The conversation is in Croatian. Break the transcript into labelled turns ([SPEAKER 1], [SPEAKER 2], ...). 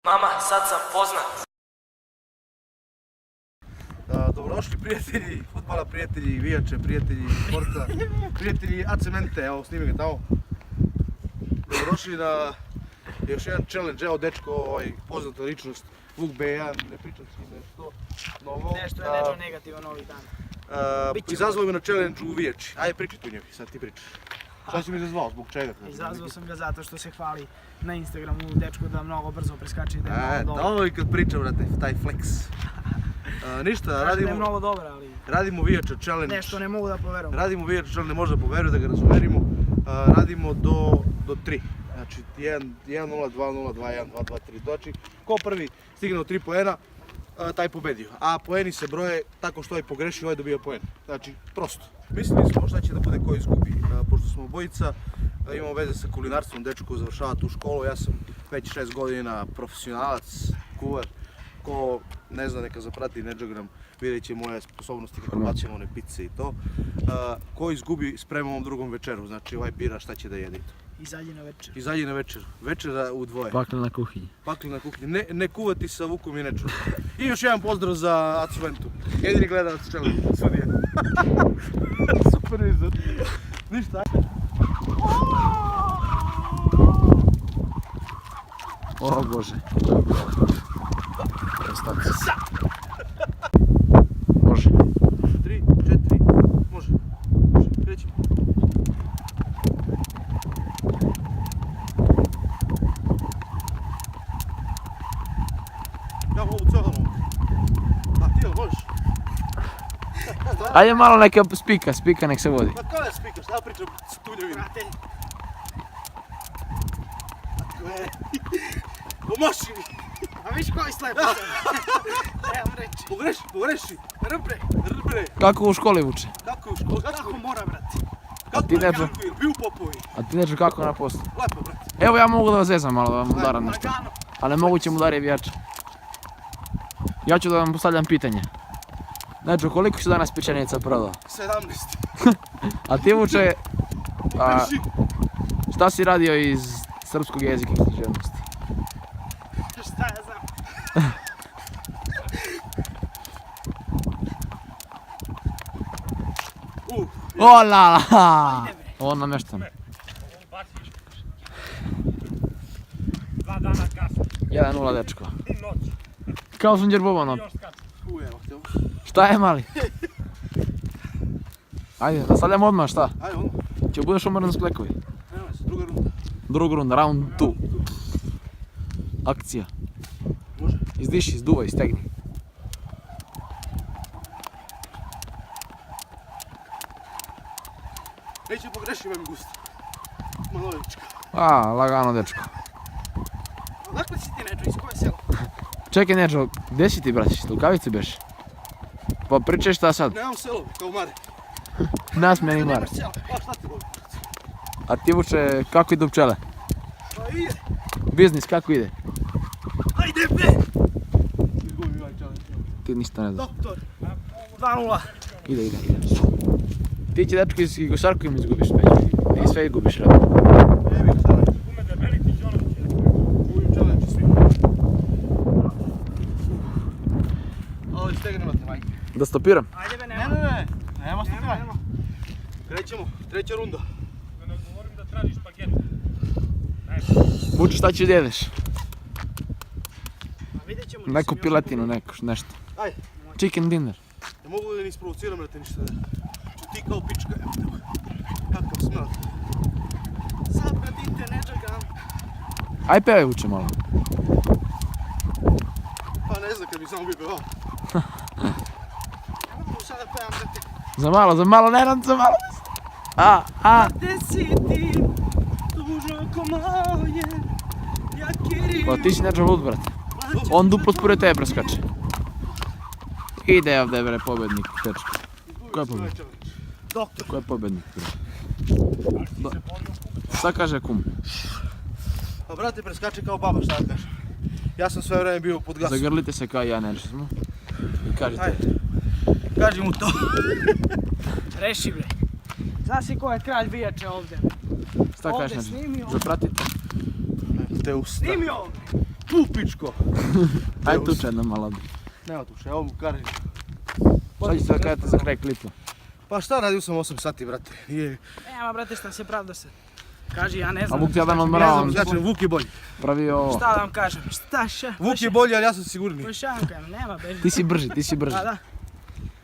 [SPEAKER 1] Mama, sad sam poznat.
[SPEAKER 2] Dobrodošli prijatelji fudbala, prijatelji vijače, prijatelji sporta, prijatelji Acemente, evo snimi ga tamo. Dobrodošli na još jedan challenge, evo dečko, poznata ličnost, Vuk Bejan, ne pričam si nešto novo.
[SPEAKER 3] Nešto je nešto negativno ovih dana.
[SPEAKER 2] Izazvao me na challenge u vijači, ajde pričaj tu njemi, sad ti pričaš. Šta si mi izazvao, zbog čega?
[SPEAKER 3] Izazvao sam ga zato što se hvali na Instagramu dečko da mnogo brzo preskače i da je mnogo dobar.
[SPEAKER 2] Ovo i kad pričam, brate, taj flex. Ništa,
[SPEAKER 3] Kažem da je mnogo dobar, ali
[SPEAKER 2] radimo vijača challenge.
[SPEAKER 3] nešto ne mogu da poverujem.
[SPEAKER 2] Radimo vijača challenge, ne može da poveruje, da ga razumerimo. Radimo do 3. Znači 1-0, 2-0, 2-1, 2-2, 3. Znači, ko prvi stigne do 3 poena, taj pobedio. A poeni se broje tako što ovaj pogreši, ovaj dobija poen. Znači, prosto. Mislili smo šta će da bude ko izgubi. Pošto smo obojica, imamo veze sa kulinarstvom, dečko završava tu školu. Ja sam već 6 godina profesionalac, kuvar. Ko ne zna, neka zaprati Instagram, vidjet će moje sposobnosti kako bacimo one pice i to. Ko izgubi, spremamo drugom večeru, znači ovaj bira šta će da jede.
[SPEAKER 3] Izađi na večer.
[SPEAKER 2] Izađi na večer, večera u dvoje.
[SPEAKER 4] Paklena kuhinja.
[SPEAKER 2] Paklena kuhinja, ne kuvati sa Vukom i Nečom. I još jedan pozdrav za Acementu, jedini gledalac challenge, sudija. Super izad. Ništa.
[SPEAKER 4] O Bože. Može.
[SPEAKER 2] 3, 4, može. Krećemo. Ja mogu cijelo mogu. A ti jel možeš?
[SPEAKER 4] Ajde malo neka spika nek se vodi.
[SPEAKER 2] Pa kao je spikaš, ja pričam s tuljevima.
[SPEAKER 3] Brate,
[SPEAKER 2] Tako je. Pomaši mi.
[SPEAKER 3] a viš koji slepo sam. Trebam reći.
[SPEAKER 2] Pogreši.
[SPEAKER 3] Rbre,
[SPEAKER 2] Rbre.
[SPEAKER 4] Kako u školi vuče?
[SPEAKER 2] Kako je u školi?
[SPEAKER 3] kako mora, brate.
[SPEAKER 2] Kako
[SPEAKER 4] ti
[SPEAKER 2] je
[SPEAKER 4] Neđo?
[SPEAKER 2] bio u popovi?
[SPEAKER 4] A ti neću kako na poslu?
[SPEAKER 2] Lepo, brate.
[SPEAKER 4] Evo ja mogu da vas zezam malo, da vam udaram nešto.
[SPEAKER 3] Lagano.
[SPEAKER 4] Ali moguće mu udari vijača. Ja ću da vam postavljam pitanje. Znači, koliko si danas pečenica prodao?
[SPEAKER 2] 17.
[SPEAKER 4] A ti vuče,
[SPEAKER 2] Drži.
[SPEAKER 4] šta si radio iz srpskog jezika i književnosti?
[SPEAKER 3] Šta ja znam.
[SPEAKER 4] O la la! Ovo namještam.
[SPEAKER 5] 2 dana kasno
[SPEAKER 4] 1-0 dečko.
[SPEAKER 5] i noć.
[SPEAKER 4] Kao Sunđer Bobanov.
[SPEAKER 5] Još kad.
[SPEAKER 2] Evo te ovo.
[SPEAKER 4] Šta je mali? Ajde, nastavljamo odmah, šta?
[SPEAKER 2] Ajde, ono.
[SPEAKER 4] Će budeš umoran s plekovi.
[SPEAKER 2] Nema se, druga runda.
[SPEAKER 4] Druga runda, round 2. Akcija.
[SPEAKER 2] Može.
[SPEAKER 4] Izdiši, izduvaj, stegni.
[SPEAKER 2] Neće pogreši, ima mi gusto. Malovička.
[SPEAKER 4] A, lagano dečko.
[SPEAKER 3] Odakle si ti, Neđo, iz koje selo?
[SPEAKER 4] Čekaj Neđo, gdje si ti bratiš? Lukavici beš? Pa pričaj šta sad?
[SPEAKER 2] Nemam selo, kao Mare.
[SPEAKER 4] Nasmijeni Mare.
[SPEAKER 3] Nemaš selo.
[SPEAKER 2] Pa šta ti volim?
[SPEAKER 4] A ti vuče, kako idu pčele?
[SPEAKER 3] Pa ide.
[SPEAKER 4] Biznis, kako ide?
[SPEAKER 3] Ajde, bre.
[SPEAKER 2] Izgubim ovaj challenge.
[SPEAKER 4] Ti ništa ne znaš.
[SPEAKER 3] Doktor. 2-0.
[SPEAKER 4] Ide. Ti će dečko iz Gosarku im izgubiš već. Ti sve izgubiš, rado.
[SPEAKER 2] Ne bih sada.
[SPEAKER 5] Ume da veliki Đonović je.
[SPEAKER 2] Uvijek challenge svi. Ovo stegnemo te, majke.
[SPEAKER 4] Da stopiram?
[SPEAKER 3] Ajde, be,
[SPEAKER 2] Ne,
[SPEAKER 3] nema.
[SPEAKER 2] ne. Nema se
[SPEAKER 3] Nema, nema.
[SPEAKER 2] Krećemo, treća runda.
[SPEAKER 5] Da ne govorim da tražiš špageti.
[SPEAKER 4] Vuče, šta ćeš da jedeš?
[SPEAKER 3] A vidjet ćemo.
[SPEAKER 4] Neku piletinu, nešto.
[SPEAKER 2] Ajde.
[SPEAKER 4] Chicken dinner.
[SPEAKER 2] Ne mogu da ne isprovociram da te ništa da. Ću ti kao pička, evo te. Kakav smrad.
[SPEAKER 3] Zapratite Neđa.
[SPEAKER 4] Aj pevaj vuče malo.
[SPEAKER 2] Pa ne znam kad bi samo bio pevao.
[SPEAKER 3] Ne mogu sada pevam za te.
[SPEAKER 4] Za malo, Nenad, za malo. A.
[SPEAKER 3] Gde si ti, dužo oko moje, ja Kiril.
[SPEAKER 4] Pa ti si Neđo lud, brate. On duplo spored tebe preskače. Ide ovdje, bre, pobednik, dečko. Ko je pobednik?
[SPEAKER 3] Doktor.
[SPEAKER 4] Ko je pobednik, bre? Šta kaže kum?
[SPEAKER 2] Pa brate, preskače kao baba, šta da kažem. Ja sam sve vreme bio pod gasom.
[SPEAKER 4] Zagrlite se kao i ja, Neđo smo. I kažite.
[SPEAKER 2] Ajde. Kaži mu to.
[SPEAKER 3] Reši, bre. Znaš si ko je kralj vijače ovdje?
[SPEAKER 4] Šta
[SPEAKER 3] Ovdje
[SPEAKER 4] kažeš?
[SPEAKER 3] snimi ovo.
[SPEAKER 4] Zapratite.
[SPEAKER 2] Te usta.
[SPEAKER 3] Snimi ovdje.
[SPEAKER 2] Pupičko.
[SPEAKER 4] Ajde tuče jedna malo.
[SPEAKER 2] Nema tuše, evo mu Karin.
[SPEAKER 4] Šta će se okajati za kraj klipa?
[SPEAKER 2] Pa šta, radio sam 8 sati, brate.
[SPEAKER 3] Nema, brate, šta se pravda se. Kaži, ja ne
[SPEAKER 4] A
[SPEAKER 3] znam.
[SPEAKER 4] Vuk jedan
[SPEAKER 2] Ne
[SPEAKER 4] odmrao,
[SPEAKER 2] znam, znači Vuk je bolji.
[SPEAKER 4] pravi ovo.
[SPEAKER 3] Šta da vam kažem? Šta še?
[SPEAKER 2] Vuk je bolji, ali ja sam sigurniji.
[SPEAKER 3] Pa šta vam kažem, nema beži.
[SPEAKER 4] Ti si brži, ti si brži.
[SPEAKER 3] Pa da.